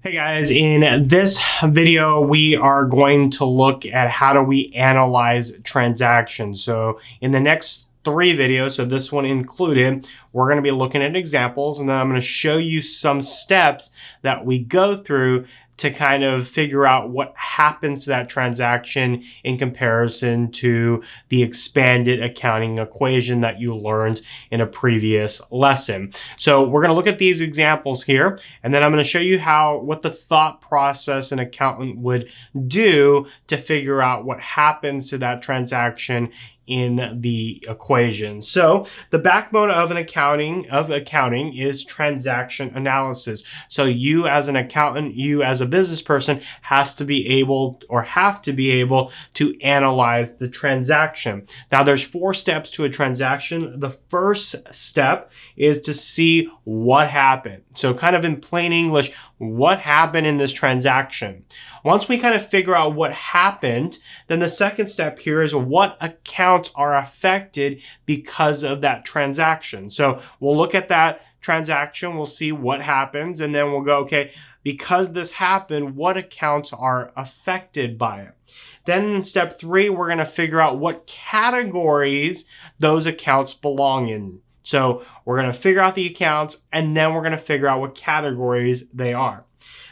Hey guys, in this video, we are going to look at how do we analyze transactions. So in the next 3 videos, so this one included, we're going to be looking at examples, and then I'm going to show you some steps that we go through to kind of figure out what happens to that transaction in comparison to the expanded accounting equation that you learned in a previous lesson. So we're going to look at these examples here, and then I'm going to show you what the thought process an accountant would do to figure out what happens to that transaction in the equation. So the backbone of accounting is transaction analysis. So you as an accountant, you as a business person have to be able to analyze the transaction. Now there's 4 steps to a transaction. The first step is to see what happened. So kind of in plain English, what happened in this transaction. Once we kind of figure out what happened, then the second step here is what accounts are affected because of that transaction. So we'll look at that transaction, we'll see what happens, and then we'll go, okay, because this happened, what accounts are affected by it? Then in step 3, we're going to figure out what categories those accounts belong in. So we're going to figure out the accounts, and then we're going to figure out what categories they are.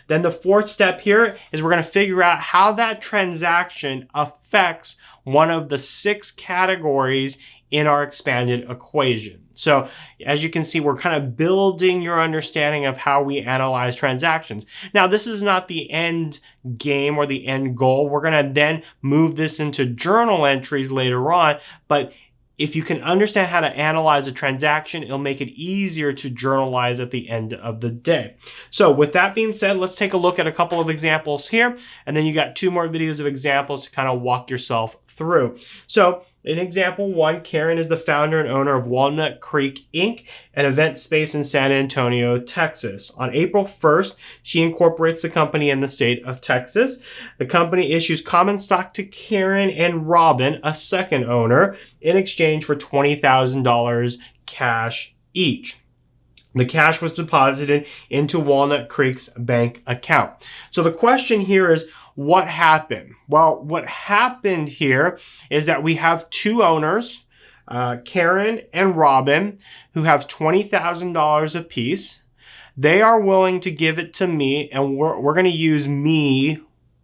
Then the 4th step here is we're going to figure out how that transaction affects one of the 6 categories in our expanded equation. So as you can see, we're kind of building your understanding of how we analyze transactions. Now, this is not the end game or the end goal. We're going to then move this into journal entries later on, but if you can understand how to analyze a transaction, it'll make it easier to journalize at the end of the day. So with that being said, let's take a look at a couple of examples here, and then you got 2 more videos of examples to kind of walk yourself through. So in example 1, Karen is the founder and owner of Walnut Creek Inc., an event space in San Antonio, Texas. On April 1st, she incorporates the company in the state of Texas. The company issues common stock to Karen and Robin, a second owner, in exchange for $20,000 cash each. The cash was deposited into Walnut Creek's bank account. So the question here is, what happened? Well, what happened here is that we have 2 owners, Karen and Robin, who have $20,000 apiece. They are willing to give it to me, and we're going to use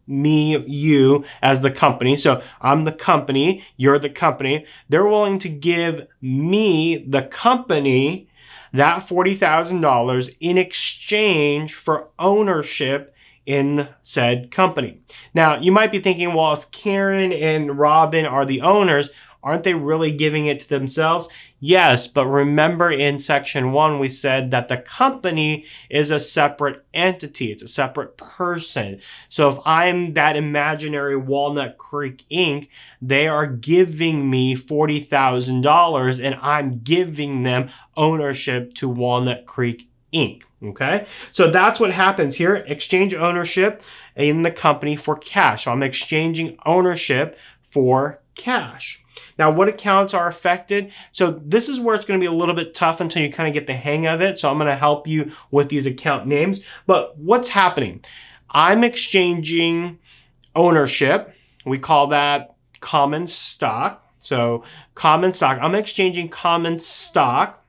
you as the company. So I'm the company, you're the company. They're willing to give me, the company, that $40,000 in exchange for ownership in said company. Now, you might be thinking, well, if Karen and Robin are the owners, aren't they really giving it to themselves? Yes, but remember in section 1, we said that the company is a separate entity. It's a separate person. So if I'm that imaginary Walnut Creek Inc., they are giving me $40,000 and I'm giving them ownership to Walnut Creek Inc. Okay, so that's what happens here. Exchange ownership in the company for cash. So I'm exchanging ownership for cash. Now, what accounts are affected? So this is where it's going to be a little bit tough until you kind of get the hang of it. So I'm going to help you with these account names. But what's happening? I'm exchanging ownership. We call that common stock. So common stock. I'm exchanging common stock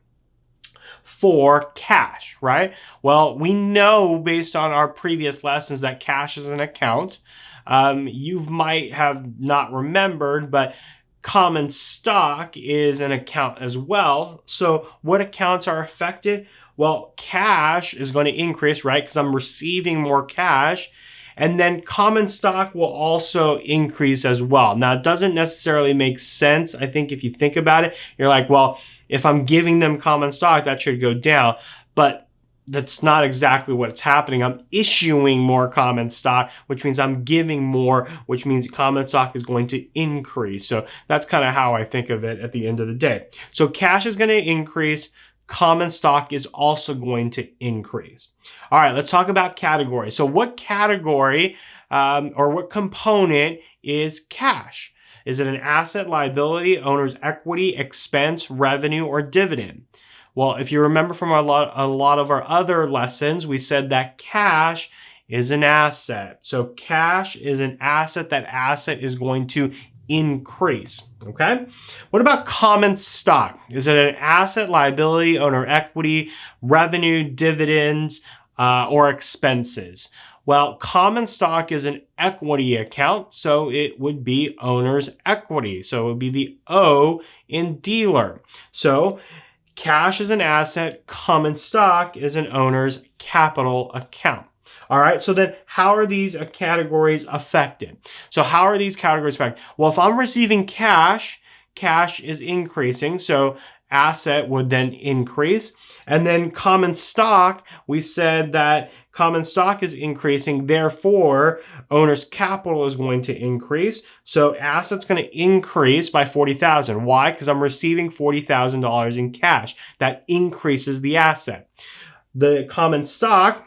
for cash, right? Well, we know based on our previous lessons that cash is an account. You might have not remembered, but common stock is an account as well. So what accounts are affected? Well, cash is going to increase, right? Because I'm receiving more cash. And then common stock will also increase as well. Now, it doesn't necessarily make sense. I think if you think about it, you're like, well, if I'm giving them common stock, that should go down. But that's not exactly what's happening. I'm issuing more common stock, which means I'm giving more, which means common stock is going to increase. So that's kind of how I think of it at the end of the day. So cash is going to increase. Common stock is also going to increase. All right, let's talk about categories. So what category or what component is cash? Is it an asset, liability, owner's equity, expense, revenue, or dividend? Well, if you remember from a lot of our other lessons, we said that cash is an asset. So cash is an asset. That asset is going to increase. Okay. What about common stock? Is it an asset, liability, owner equity, revenue, dividends, or expenses? Well, common stock is an equity account, so it would be owner's equity. So it would be the O in dealer. So cash is an asset, common stock is an owner's capital account. All right, so then how are these categories affected? So how are these categories affected? Well, if I'm receiving cash, cash is increasing, so asset would then increase. And then common stock, we said that common stock is increasing, therefore owner's capital is going to increase. So asset's going to increase by $40,000. Why? Because I'm receiving $40,000 in cash. That increases the asset. The common stock,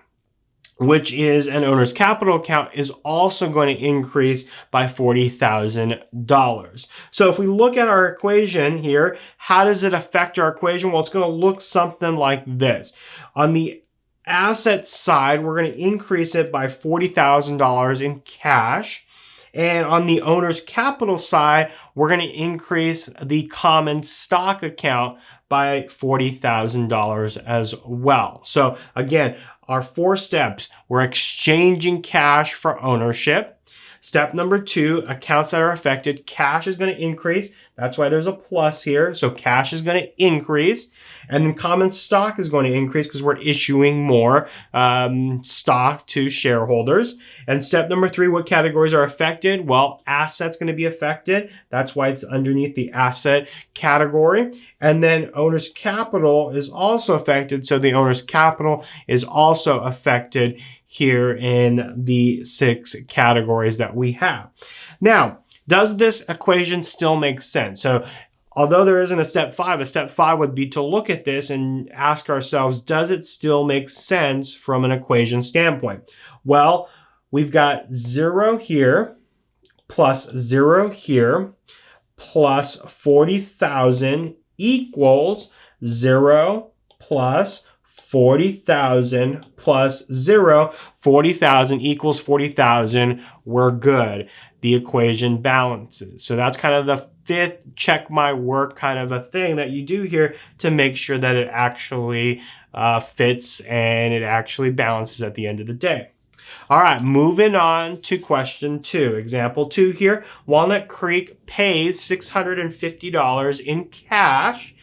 which is an owner's capital account, is also going to increase by $40,000. So if we look at our equation here, how does it affect our equation? Well, it's going to look something like this. On the asset side, we're going to increase it by $40,000 in cash. And on the owner's capital side, we're going to increase the common stock account by $40,000 as well. So again, our 4 steps: we're exchanging cash for ownership. Step number 2, accounts that are affected. Cash is going to increase. That's why there's a plus here. So cash is going to increase. And then common stock is going to increase because we're issuing more stock to shareholders. And step number 3, what categories are affected? Well, assets going to be affected. That's why it's underneath the asset category. And then owner's capital is also affected. So the owner's capital is also affected here in the 6 categories that we have. Now, does this equation still make sense? So although there isn't a step 5 would be to look at this and ask ourselves, does it still make sense from an equation standpoint? Well, we've got 0 here plus 0 here plus 40,000 equals 0 plus 40,000 plus 0. 40,000 equals 40,000. We're good. The equation balances. So that's kind of the 5th check my work kind of a thing that you do here to make sure that it actually fits and it actually balances at the end of the day. All right, moving on to question 2. Example 2 here. Walnut Creek pays $650 in cash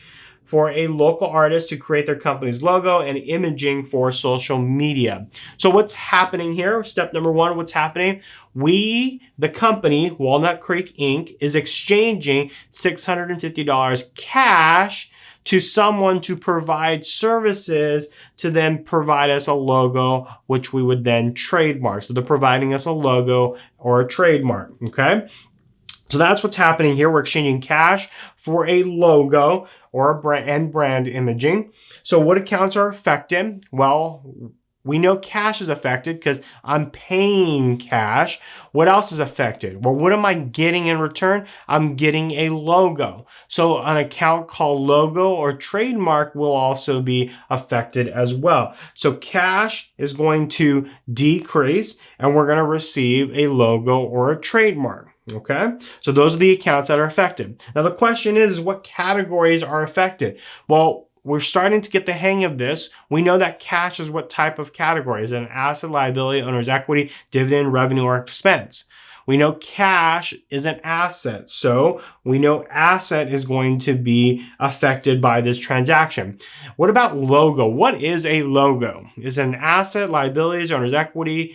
for a local artist to create their company's logo and imaging for social media. So what's happening here? Step number 1, what's happening? We, the company, Walnut Creek Inc., is exchanging $650 cash to someone to provide services to then provide us a logo, which we would then trademark. So they're providing us a logo or a trademark, okay? So that's what's happening here. We're exchanging cash for a logo or a brand imaging. So what accounts are affected? Well, we know cash is affected because I'm paying cash. What else is affected? Well, what am I getting in return? I'm getting a logo. So an account called logo or trademark will also be affected as well. So cash is going to decrease and we're going to receive a logo or a trademark. Okay, so those are the accounts that are affected. Now the question is what categories are affected? Well, we're starting to get the hang of this. We know that cash is what type of category? Is it an asset, liability, owner's equity, dividend, revenue, or expense? We know cash is an asset, so we know asset is going to be affected by this transaction. What about logo? What is a logo? Is it an asset, liabilities, owner's equity,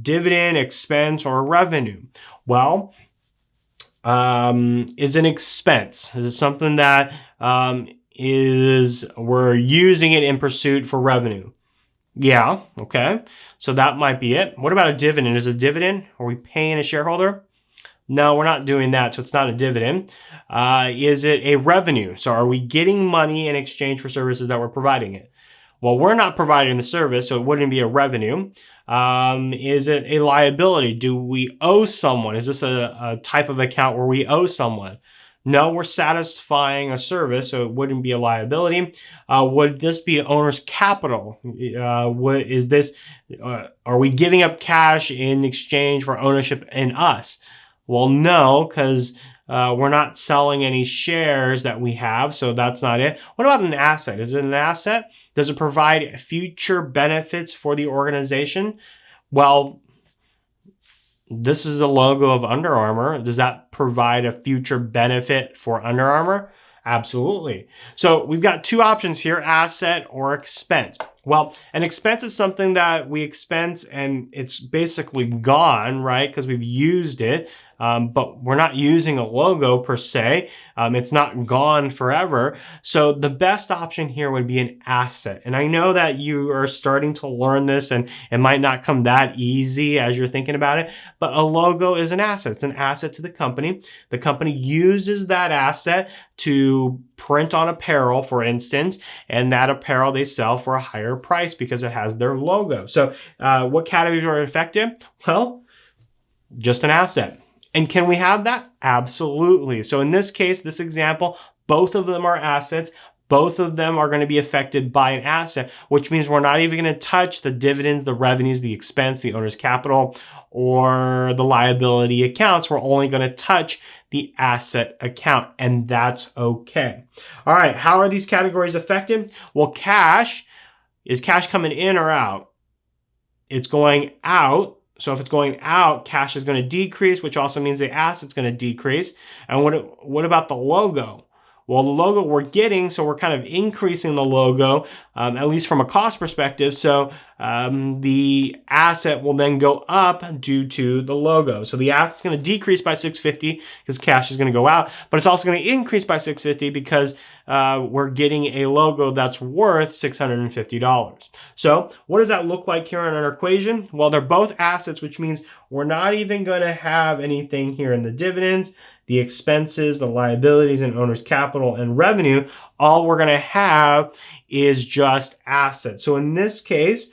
dividend, expense, or revenue? Well, is an expense. Is it something that we're using it in pursuit for revenue? Yeah, okay. So that might be it. What about a dividend? Is it a dividend? Are we paying a shareholder? No, we're not doing that, so it's not a dividend. Is it a revenue? So are we getting money in exchange for services that we're providing it? Well, we're not providing the service, so it wouldn't be a revenue. Is it a liability? Do we owe someone? Is this a type of account where we owe someone? No, we're satisfying a service, so it wouldn't be a liability. Would this be owner's capital? What is this? Are we giving up cash in exchange for ownership in us? Well, no, because we're not selling any shares that we have, so that's not it. What about an asset? Is it an asset? Does it provide future benefits for the organization? Well, this is the logo of Under Armour. Does that provide a future benefit for Under Armour? Absolutely. So we've got two options here, asset or expense. Well, an expense is something that we expense and it's basically gone, right? Because we've used it, but we're not using a logo per se. It's not gone forever. So the best option here would be an asset. And I know that you are starting to learn this and it might not come that easy as you're thinking about it, but a logo is an asset. It's an asset to the company. The company uses that asset to print on apparel, for instance, and that apparel they sell for a higher price because it has their logo. So what categories are affected? Well, just an asset. And can we have that? Absolutely. So in this case, this example, both of them are assets. Both of them are going to be affected by an asset, which means we're not even going to touch the dividends, the revenues, the expense, the owner's capital, or the liability accounts. We're only going to touch the asset account, and that's okay. All right, how are these categories affected? Well, cash, is cash coming in or out? It's going out. So if it's going out, cash is going to decrease, which also means the asset's going to decrease. And what about the logo? Well, the logo we're getting, so we're kind of increasing the logo, at least from a cost perspective. So the asset will then go up due to the logo. So the asset's going to decrease by $650 because cash is going to go out, but it's also going to increase by $650 because we're getting a logo that's worth $650. So what does that look like here in our equation? Well, they're both assets, which means we're not even going to have anything here in the dividends, the expenses, the liabilities, and owner's capital and revenue. All we're going to have is just assets. So in this case,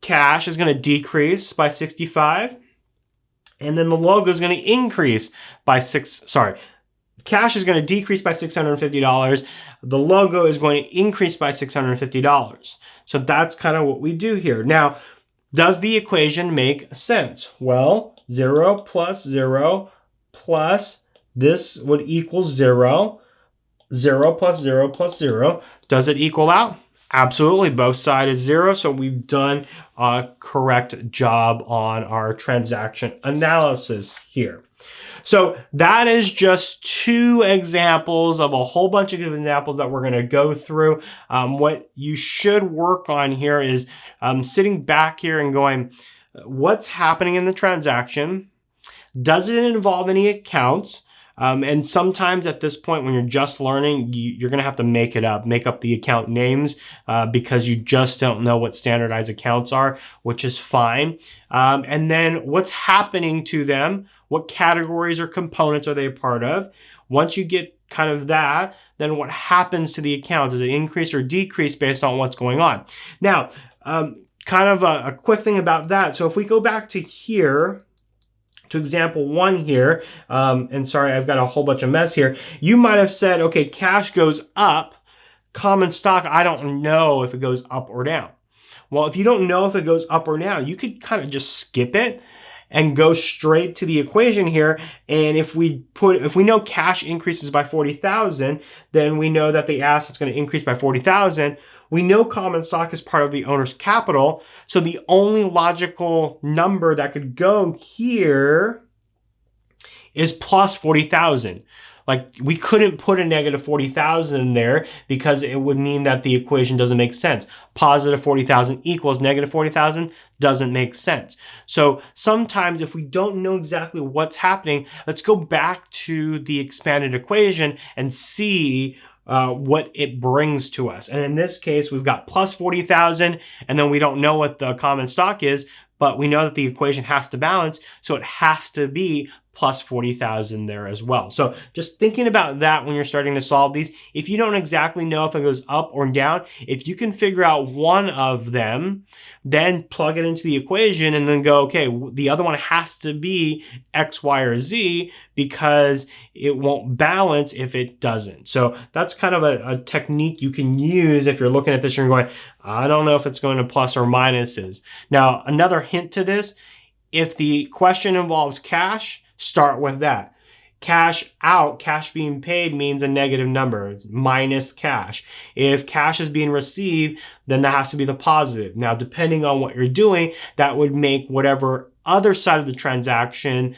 cash is going to decrease by 65, and then the logo is going to increase by cash is going to decrease by $650. The logo is going to increase by $650. So that's kind of what we do here. Now, does the equation make sense? Well, 0 plus 0 plus this would equal 0. 0 plus 0 plus 0. Does it equal out? Absolutely. Both sides is 0. So we've done a correct job on our transaction analysis here. So that is just two examples of a whole bunch of examples that we're going to go through. What you should work on here is sitting back here and going, what's happening in the transaction? Does it involve any accounts? And sometimes at this point, when you're just learning, you're going to have to make up the account names because you just don't know what standardized accounts are, which is fine. And then what's happening to them? What categories or components are they a part of? Once you get kind of that, then what happens to the account? Does it increase or decrease based on what's going on? Now, kind of a quick thing about that. So if we go back to here, to example 1 here, and sorry, I've got a whole bunch of mess here. You might have said, okay, cash goes up, common stock, I don't know if it goes up or down. Well, if you don't know if it goes up or down, you could kind of just skip it and go straight to the equation here. And if we know cash increases by 40,000, then we know that the asset's going to increase by 40,000. We know common stock is part of the owner's capital. So the only logical number that could go here is plus 40,000. Like, we couldn't put a negative 40,000 in there because it would mean that the equation doesn't make sense. Positive 40,000 equals negative 40,000 doesn't make sense. So sometimes if we don't know exactly what's happening, let's go back to the expanded equation and see what it brings to us. And in this case, we've got plus 40,000, and then we don't know what the common stock is, but we know that the equation has to balance, so it has to be plus 40,000 there as well. So just thinking about that when you're starting to solve these, if you don't exactly know if it goes up or down, if you can figure out one of them, then plug it into the equation and then go, okay, the other one has to be X, Y, or Z, because it won't balance if it doesn't. So that's kind of a technique you can use if you're looking at this and you're going, I don't know if it's going to plus or minuses. Now, another hint to this, if the question involves cash, start with that. Cash out, cash being paid means a negative number. It's minus cash. If cash is being received, then that has to be the positive. Now, depending on what you're doing, that would make whatever other side of the transaction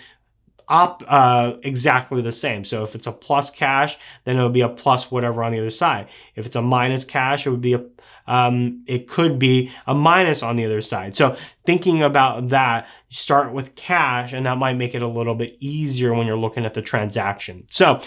exactly the same. So if it's a plus cash, then it would be a plus whatever on the other side. If it's a minus cash, it would be it could be a minus on the other side. So thinking about that, start with cash, and that might make it a little bit easier when you're looking at the transaction. So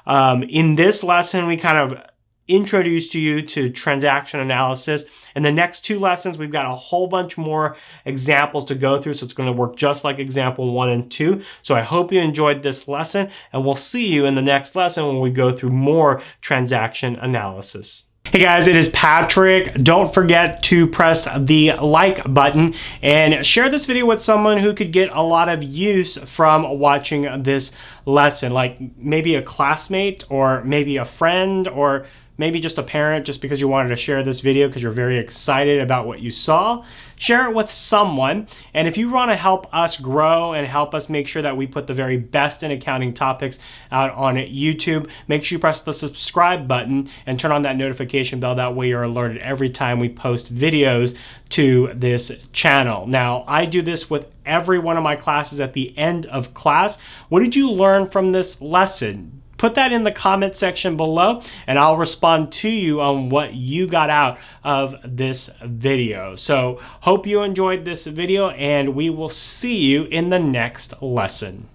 in this lesson, we kind of introduced you to transaction analysis. In the next two lessons, we've got a whole bunch more examples to go through, so it's going to work just like example 1 and 2. So I hope you enjoyed this lesson, and we'll see you in the next lesson when we go through more transaction analysis. Hey guys, it is Patrick. Don't forget to press the like button and share this video with someone who could get a lot of use from watching this lesson, like maybe a classmate or maybe a friend or maybe just a parent, just because you wanted to share this video because you're very excited about what you saw. Share it with someone. And if you want to help us grow and help us make sure that we put the very best in accounting topics out on YouTube, make sure you press the subscribe button and turn on that notification bell. That way you're alerted every time we post videos to this channel. Now, I do this with every one of my classes at the end of class. What did you learn from this lesson? Put that in the comment section below, and I'll respond to you on what you got out of this video. So hope you enjoyed this video, and we will see you in the next lesson.